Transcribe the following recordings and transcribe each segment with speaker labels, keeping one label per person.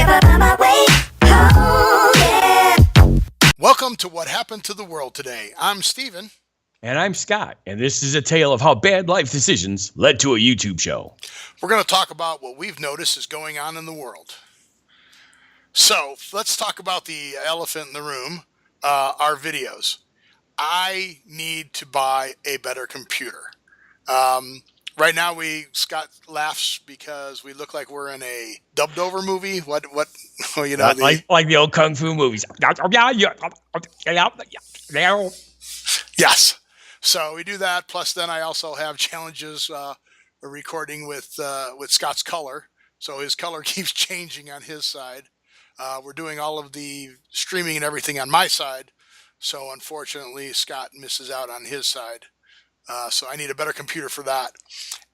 Speaker 1: Never find my way home, yeah.
Speaker 2: Welcome to What Happened to the World Today. I'm Steven.
Speaker 3: And I'm Scott, and this is a tale of how bad life decisions led to a YouTube show.
Speaker 2: We're going to talk about what we've noticed is going on in the world. So let's talk about the elephant in the room, our videos. I need to buy a better computer. Right now, Scott laughs because we look like we're in a dubbed over movie. What? You know,
Speaker 3: like the old kung fu movies.
Speaker 2: Yes. So we do that. Plus, then I also have challenges recording with Scott's color. So his color keeps changing on his side. We're doing all of the streaming and everything on my side. So unfortunately, Scott misses out on his side. So I need a better computer for that.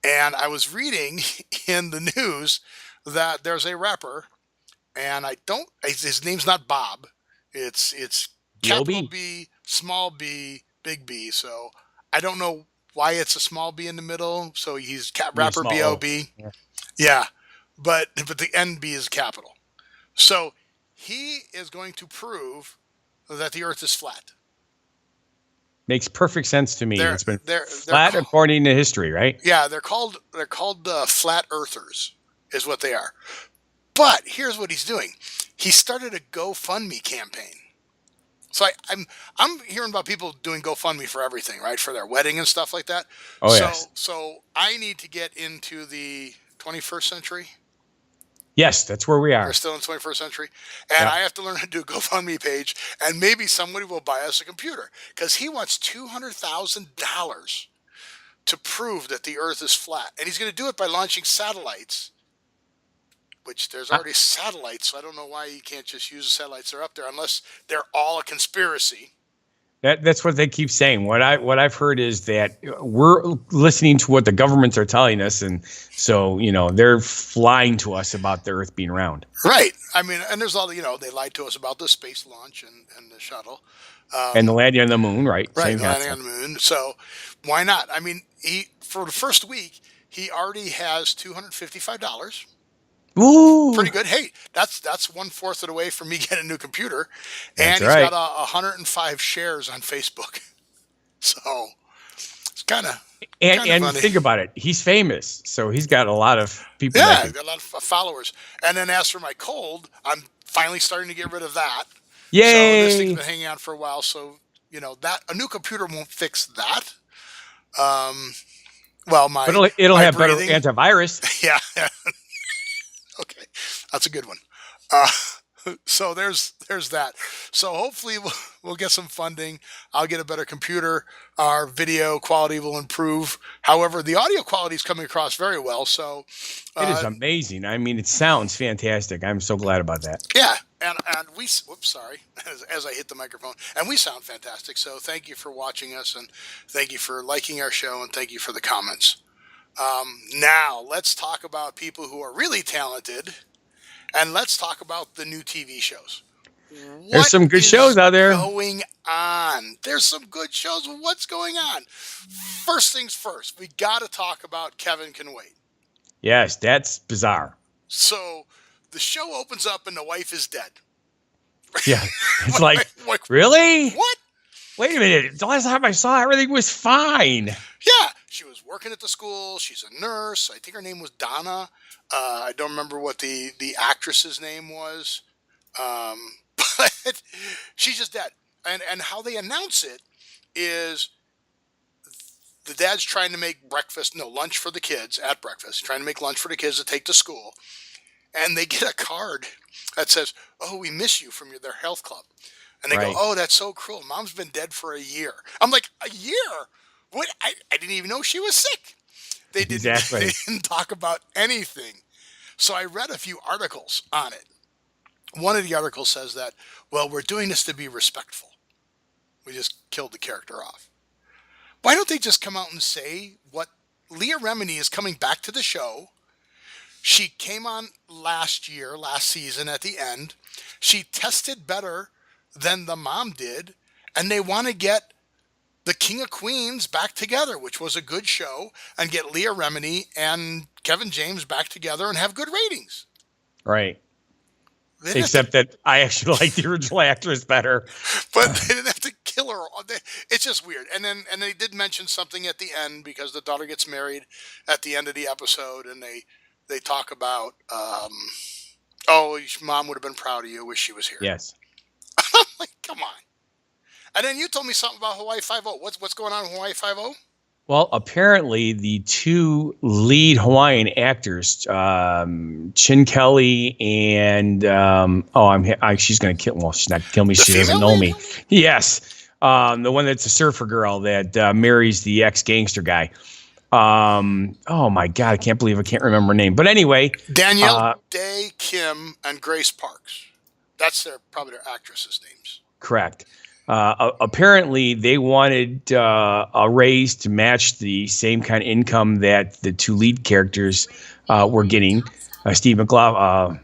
Speaker 2: And I was reading in the news that there's a rapper, and his name's not Bob. It's capital B, small b, big B. So I don't know why it's a small b in the middle. So he's rapper B-O-B. Yeah. But the NB is capital. So he is going to prove that the earth is flat.
Speaker 3: Makes perfect sense to me. It's been flat according to history, right?
Speaker 2: Yeah, they're called flat earthers, is what they are. But here's what he's doing. He started a GoFundMe campaign. So I'm hearing about people doing GoFundMe for everything, right? For their wedding and stuff like that.
Speaker 3: Oh, yes.
Speaker 2: So I need to get into the 21st century.
Speaker 3: Yes, that's where we are.
Speaker 2: We're still in the 21st century. And I have to learn how to do a GoFundMe page. And maybe somebody will buy us a computer. Because he wants $200,000 to prove that the earth is flat. And he's going to do it by launching satellites. Which there's already satellites. So I don't know why you can't just use the satellites that are up there. Unless they're all a conspiracy.
Speaker 3: That's what they keep saying. What I've heard is that we're listening to what the governments are telling us, and so they're lying to us about the Earth being round.
Speaker 2: Right. I mean, and there's all the they lied to us about the space launch and the shuttle,
Speaker 3: and the landing on the moon. Right.
Speaker 2: Right. The landing on the moon. So why not? I mean, for the first week he already has $255.
Speaker 3: Ooh,
Speaker 2: pretty good. Hey, that's 1/4 of the way from me getting a new computer, and
Speaker 3: he's
Speaker 2: got 105 shares on Facebook. So it's kind of
Speaker 3: and
Speaker 2: funny.
Speaker 3: Think about it. He's famous, so he's got a lot of people.
Speaker 2: Yeah, he's got a lot of followers. And then as for my cold, I'm finally starting to get rid of that.
Speaker 3: Yay!
Speaker 2: So this thing's been hanging out for a while. So that a new computer won't fix that. But
Speaker 3: it'll have
Speaker 2: breathing,
Speaker 3: better antivirus.
Speaker 2: Yeah. Okay, that's a good one. So there's that. So hopefully we'll get some funding. I'll get a better computer. Our video quality will improve. However, the audio quality is coming across very well. So
Speaker 3: it is amazing. I mean, it sounds fantastic. I'm so glad about that.
Speaker 2: Yeah, and we. Whoops, sorry. As I hit the microphone, and we sound fantastic. So thank you for watching us, and thank you for liking our show, and thank you for the comments. Now let's talk about people who are really talented, and let's talk about the new TV shows.
Speaker 3: There's some good shows out there
Speaker 2: going on. There's some good shows. What's going on? First things first, we got to talk about Kevin Can Wait.
Speaker 3: Yes, that's bizarre.
Speaker 2: So the show opens up and the wife is dead.
Speaker 3: Yeah, it's like really?
Speaker 2: What?
Speaker 3: Wait a minute. The last time I saw everything was fine.
Speaker 2: Yeah, she was working at the school. She's a nurse. I think her name was Donna. I don't remember what the actress's name was. But she's just dead. And how they announce it is the dad's trying to make lunch for the kids at breakfast, trying to make lunch for the kids to take to school. And they get a card that says, "Oh, we miss you," from their health club. And they go, "Oh, that's so cruel. Mom's been dead for a year." I'm like, a year? What? I didn't even know she was sick. They didn't talk about anything. So I read a few articles on it. One of the articles says that, well, we're doing this to be respectful. We just killed the character off. Why don't they just come out and say what Leah Remini is coming back to the show? She came on last season at the end. She tested better than the mom did, and they want to get the King of Queens back together, which was a good show, and get Leah Remini and Kevin James back together and have good ratings.
Speaker 3: Right.
Speaker 2: They didn't have
Speaker 3: Except that I actually like the original actress better.
Speaker 2: but they didn't have to kill her. It's just weird. And then they did mention something at the end because the daughter gets married at the end of the episode, and they talk about, oh, mom would have been proud of you. Wish she was here.
Speaker 3: Yes.
Speaker 2: I'm like, come on. And then you told me something about Hawaii Five-0. What's going on in Hawaii Five-0?
Speaker 3: Well, apparently the two lead Hawaiian actors, Chin Kelly and she's gonna kill. Well, she's not gonna kill me.
Speaker 2: The
Speaker 3: She doesn't
Speaker 2: female
Speaker 3: know
Speaker 2: lead?
Speaker 3: me. Yes, the one that's a surfer girl that marries the ex-gangster guy. Oh my God, I can't believe I can't remember her name. But anyway,
Speaker 2: Danielle Day Kim and Grace Parks. That's probably their actresses' names.
Speaker 3: correct. Apparently, they wanted a raise to match the same kind of income that the two lead characters were getting. Steve McLaughlin,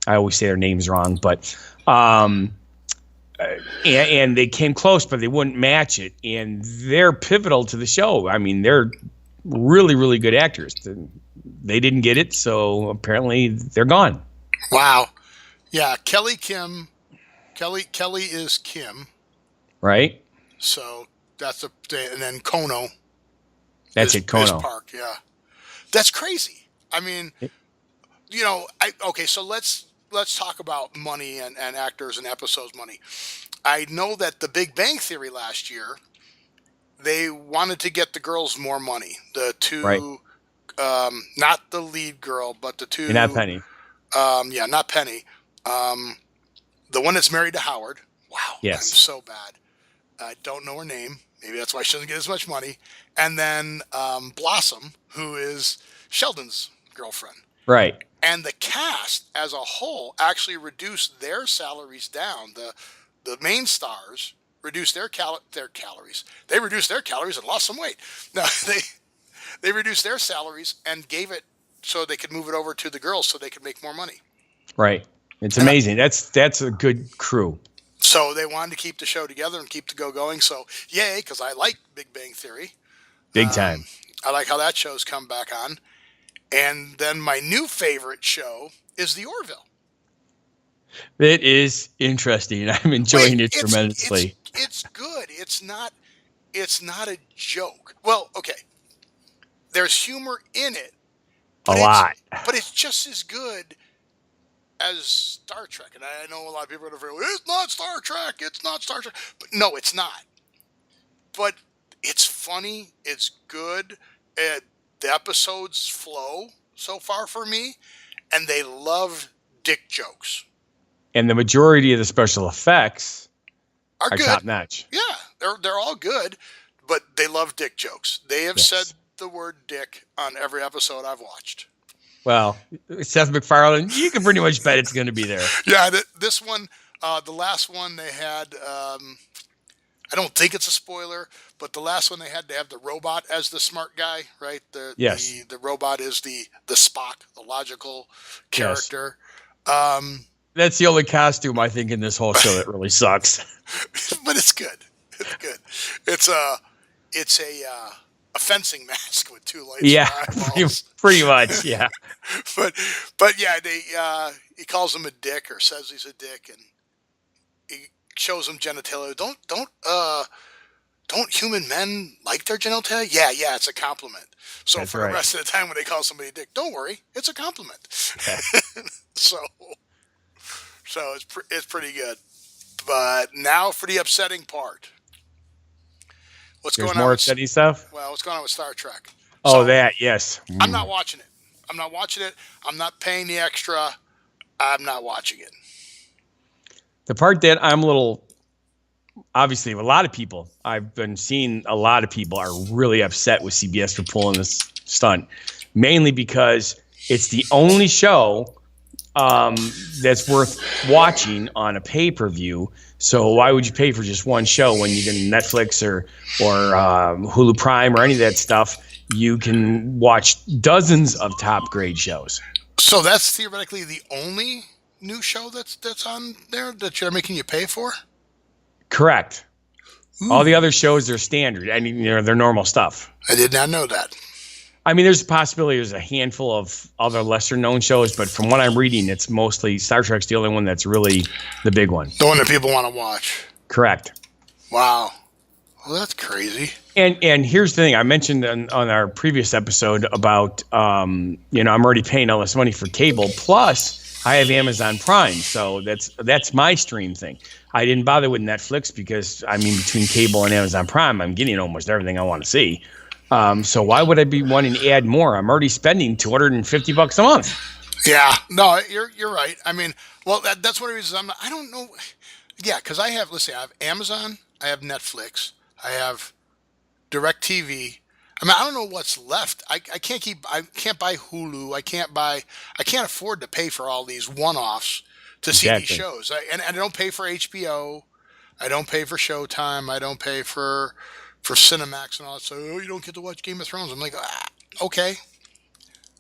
Speaker 3: I always say their names wrong, but and they came close, but they wouldn't match it. And they're pivotal to the show. I mean, they're really, really good actors. They didn't get it, so apparently they're gone.
Speaker 2: Wow. Yeah, Kelly is Kim.
Speaker 3: Right?
Speaker 2: So that's and then Kono.
Speaker 3: That's
Speaker 2: is
Speaker 3: it, Kono.
Speaker 2: Park, yeah. That's crazy. I mean, so let's talk about money and actors and episodes money. I know that the Big Bang Theory last year, they wanted to get the girls more money. The two,
Speaker 3: Right.
Speaker 2: Not the lead girl, but the two.
Speaker 3: You're not Penny.
Speaker 2: Not Penny. The one that's married to Howard. Wow.
Speaker 3: Yes.
Speaker 2: I'm so bad. I don't know her name. Maybe that's why she doesn't get as much money. And then Blossom, who is Sheldon's girlfriend.
Speaker 3: Right.
Speaker 2: And the cast as a whole actually reduced their salaries down. The main stars reduced their calories. They reduced their calories and lost some weight. No, they reduced their salaries and gave it so they could move it over to the girls so they could make more money.
Speaker 3: Right. It's amazing. That's a good crew.
Speaker 2: So they wanted to keep the show together and keep the going. So yay, because I like Big Bang Theory.
Speaker 3: Big time.
Speaker 2: I like how that show's come back on. And then my new favorite show is The Orville.
Speaker 3: It is interesting. I'm enjoying it tremendously.
Speaker 2: It's good. It's not a joke. Well, okay. There's humor in it.
Speaker 3: A lot.
Speaker 2: But it's just as good as Star Trek. And I know a lot of people are going to say, it's not Star Trek. It's not Star Trek. But no, it's not. But it's funny. It's good. The episodes flow so far for me. And they love dick jokes.
Speaker 3: And the majority of the special effects
Speaker 2: Are good.
Speaker 3: top notch.
Speaker 2: Yeah, they're all good. But they love dick jokes. They have
Speaker 3: Yes.
Speaker 2: said the word dick on every episode I've watched.
Speaker 3: Well, Seth MacFarlane, you can pretty much bet it's going to be there.
Speaker 2: Yeah, this one, the last one they had, I don't think it's a spoiler, but the last one they had to have the robot as the smart guy, right?
Speaker 3: Yes.
Speaker 2: The robot is the Spock, the logical character.
Speaker 3: That's the only costume I think in this whole show that really sucks.
Speaker 2: But it's good. It's good. It's a fencing mask with two lights.
Speaker 3: Yeah,
Speaker 2: and eyeballs.
Speaker 3: pretty much. Yeah.
Speaker 2: but yeah, he calls him a dick or says he's a dick, and he shows him genitalia. Don't human men like their genitalia? Yeah, it's a compliment. So
Speaker 3: That's
Speaker 2: for
Speaker 3: right.
Speaker 2: the rest of the time when they call somebody a dick, don't worry, it's a compliment. so it's pretty good. But now for the upsetting part. What's
Speaker 3: There's
Speaker 2: going
Speaker 3: more
Speaker 2: on?
Speaker 3: upsetting stuff?
Speaker 2: Well, what's going on with Star Trek?
Speaker 3: Oh,
Speaker 2: So,
Speaker 3: that, yes.
Speaker 2: I'm not watching it. I'm not paying the extra. I'm not watching it.
Speaker 3: The part that I'm a little, obviously, a lot of people, I've been seeing a lot of people are really upset with CBS for pulling this stunt, mainly because it's the only show that's worth watching on a pay-per-view. So why would you pay for just one show when you can Netflix or Hulu Prime or any of that stuff? You can watch dozens of top grade shows.
Speaker 2: So that's theoretically the only new show that's on there that they're making you pay for?
Speaker 3: Correct. All the other shows are standard. I mean, they're normal stuff.
Speaker 2: I did not know that.
Speaker 3: I mean, there's a possibility there's a handful of other lesser known shows, but from what I'm reading, it's mostly Star Trek's the only one that's really the big one.
Speaker 2: The one that people want to watch.
Speaker 3: Correct.
Speaker 2: Wow. Well, that's crazy.
Speaker 3: And here's the thing I mentioned on our previous episode about I'm already paying all this money for cable, plus I have Amazon Prime, so that's my stream thing. I didn't bother with Netflix because between cable and Amazon Prime, I'm getting almost everything I want to see. So why would I be wanting to add more? I'm already spending $250 a month.
Speaker 2: Yeah, no, you're right. I mean, well, that's one of the reasons I don't know. Yeah, because I have Amazon, I have Netflix, I have DirecTV. I don't know what's left. I can't buy Hulu. I can't afford to pay for all these one-offs to see these shows. And I don't pay for HBO. I don't pay for Showtime. I don't pay for Cinemax and all that. So, you don't get to watch Game of Thrones. I'm like, okay.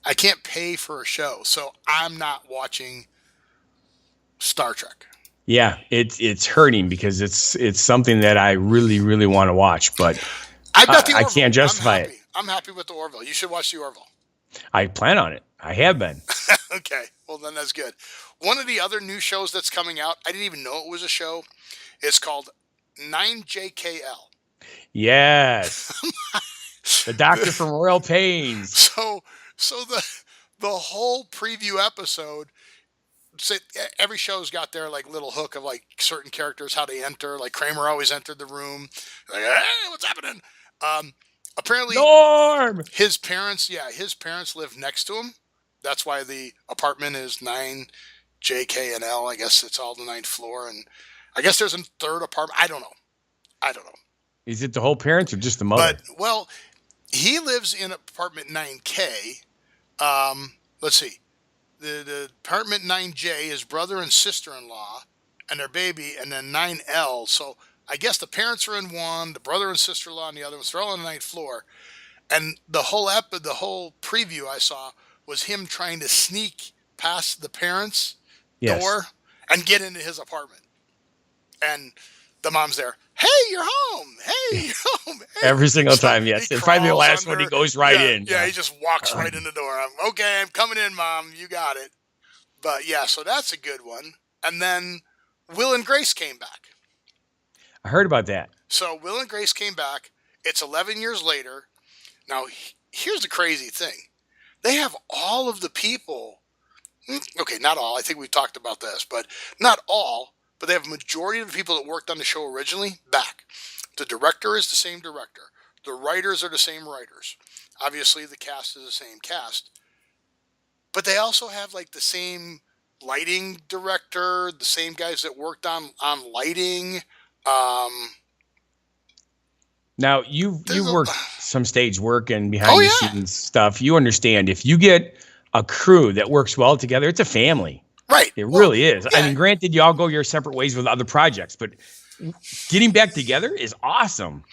Speaker 2: I can't pay for a show, so I'm not watching Star Trek.
Speaker 3: Yeah, it's hurting because it's something that I really, really want to watch, but I can't justify it.
Speaker 2: I'm happy with the Orville. You should watch the Orville.
Speaker 3: I plan on it. I have been.
Speaker 2: Okay, well then that's good. One of the other new shows that's coming out, I didn't even know it was a show. It's called 9JKL.
Speaker 3: Yes. The Doctor from Royal Pains.
Speaker 2: So the whole preview episode, every show's got their like little hook of like certain characters, how they enter. Like Kramer always entered the room. Like, hey, what's happening? Apparently,
Speaker 3: Norm!
Speaker 2: His parents live next to him. That's why the apartment is 9JK and L. I guess it's all the 9th floor, and I guess there's a third apartment. I don't know.
Speaker 3: Is it the whole parents or just the mother?
Speaker 2: But he lives in apartment 9K. Let's see. The apartment 9J is brother and sister-in-law and their baby, and then 9L. So I guess the parents are in one, the brother and sister-in-law in the other one. So they're all on the 9th floor. And the whole preview I saw was him trying to sneak past the parents' door and get into his apartment. And the mom's there. Hey, you're home. Hey, you're home. Hey.
Speaker 3: Every single time, yes. And finally the last one, he goes right in.
Speaker 2: Yeah, he just walks right in the door. I'm coming in, Mom. You got it. But yeah, so that's a good one. And then Will and Grace came back.
Speaker 3: I heard about that.
Speaker 2: So Will and Grace came back. It's 11 years later. Now, here's the crazy thing. They have all of the people. Okay, not all. I think we've talked about this, but not all. But they have a majority of the people that worked on the show originally back. The director is the same director. The writers are the same writers. Obviously, the cast is the same cast. But they also have like the same lighting director, the same guys that worked on lighting.
Speaker 3: Now, you've worked some stage work and behind the scenes stuff. You understand if you get a crew that works well together, it's a family.
Speaker 2: Right.
Speaker 3: It really is.
Speaker 2: Yeah.
Speaker 3: Granted, you all go your separate ways with other projects, but getting back together is awesome.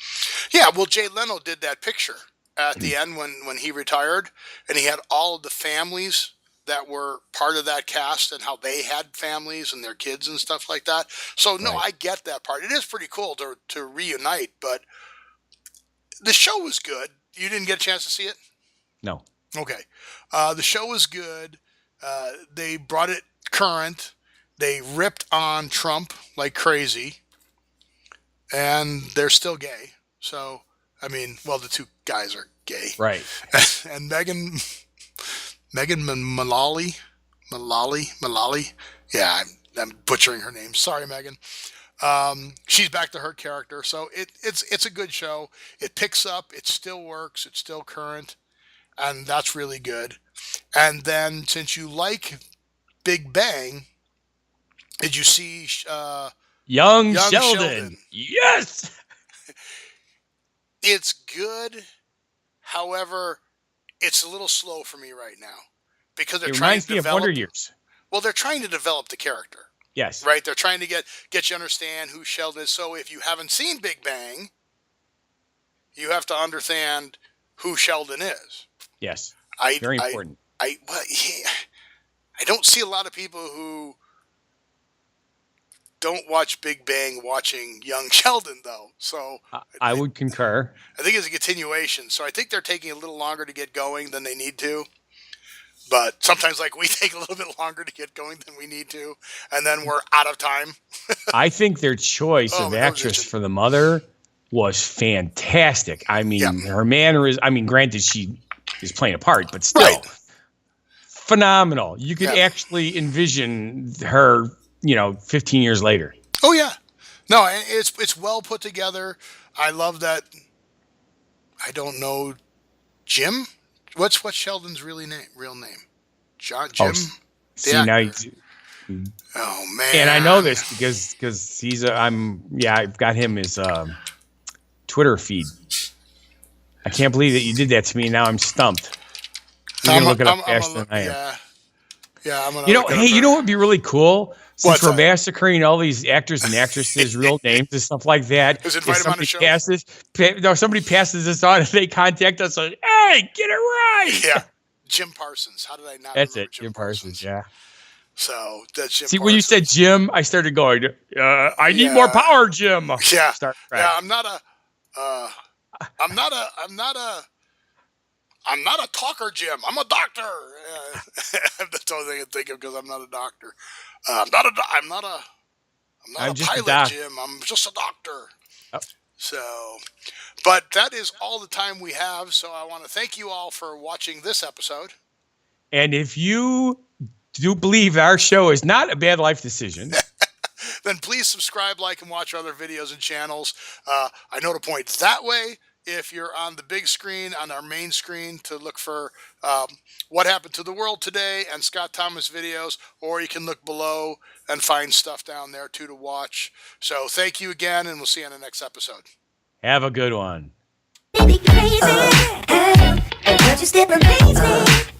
Speaker 2: Yeah, well, Jay Leno did that picture at the end when he retired, and he had all of the families that were part of that cast and how they had families and their kids and stuff like that. So, no, I get that part. It is pretty cool to reunite, but the show was good. You didn't get a chance to see it?
Speaker 3: No.
Speaker 2: Okay. The show was good. They brought it current. They ripped on Trump like crazy. And they're still gay. So, the two guys are gay.
Speaker 3: Right.
Speaker 2: And Megan Mullally. Yeah, I'm butchering her name. Sorry, Megan. She's back to her character. So it's a good show. It picks up. It still works. It's still current. And that's really good. And then since you like Big Bang, did you see
Speaker 3: Young Sheldon? Yes.
Speaker 2: It's good. However, it's a little slow for me right now because they're trying to develop.
Speaker 3: Wonder Years.
Speaker 2: Well, they're trying to develop the character.
Speaker 3: Yes.
Speaker 2: Right. They're trying to get you to understand who Sheldon is. So if you haven't seen Big Bang, you have to understand who Sheldon is.
Speaker 3: Yes. Very important.
Speaker 2: I don't see a lot of people who don't watch Big Bang watching young Sheldon though. So
Speaker 3: I would concur.
Speaker 2: I think it's a continuation. So I think they're taking a little longer to get going than they need to. But sometimes, like, we take a little bit longer to get going than we need to, and then we're out of time.
Speaker 3: I think their choice
Speaker 2: Oh,
Speaker 3: of
Speaker 2: my nose
Speaker 3: actress
Speaker 2: itching.
Speaker 3: for the mother was fantastic. I mean, her mannerism. I mean, granted, she is playing a part, but still
Speaker 2: Right.
Speaker 3: phenomenal. You could
Speaker 2: Yeah.
Speaker 3: actually envision her, 15 years later.
Speaker 2: Oh yeah, no, and it's well put together. I love that. I don't know, Jim. What's Sheldon's real name? Jim.
Speaker 3: See,
Speaker 2: The
Speaker 3: now,
Speaker 2: actor. Oh man.
Speaker 3: and I know this because I've got him as Twitter feed. I can't believe that you did that to me. Now I'm stumped. You're gonna look it up faster than I am.
Speaker 2: Yeah. I'm gonna.
Speaker 3: You know,
Speaker 2: look it
Speaker 3: hey,
Speaker 2: up
Speaker 3: you know what would be really cool? Since
Speaker 2: What's
Speaker 3: we're
Speaker 2: that?
Speaker 3: massacring all these actors and actresses' real names and stuff like that.
Speaker 2: Is
Speaker 3: if
Speaker 2: invite 'em on the
Speaker 3: somebody
Speaker 2: show?
Speaker 3: passes this on and they contact us like, hey, get it right.
Speaker 2: Yeah. Jim Parsons. How did I not?
Speaker 3: That's
Speaker 2: remember
Speaker 3: it, Jim Parsons. Yeah.
Speaker 2: So that's Jim.
Speaker 3: See, when you said
Speaker 2: Parsons.
Speaker 3: Jim, I started going, I need
Speaker 2: Yeah.
Speaker 3: more power, Jim.
Speaker 2: Yeah.
Speaker 3: Start
Speaker 2: Yeah.
Speaker 3: crying.
Speaker 2: I'm not a talker, Jim. I'm a doctor. That's the only thing I can think of because I'm not a doctor. I'm not
Speaker 3: I'm
Speaker 2: a
Speaker 3: just a
Speaker 2: pilot,
Speaker 3: doc.
Speaker 2: Jim. I'm just a doctor.
Speaker 3: Oh.
Speaker 2: So, but that is all the time we have. So I want to thank you all for watching this episode.
Speaker 3: And if you do believe our show is not a bad life decision,
Speaker 2: Then please subscribe, like, and watch our other videos and channels. I know to point that way if you're on the big screen, on our main screen, to look for What Happened to the World Today and Scott Thomas videos, or you can look below and find stuff down there too to watch. So thank you again, and we'll see you on the next episode.
Speaker 3: have a good one.
Speaker 1: Baby crazy, and what you still amaze me.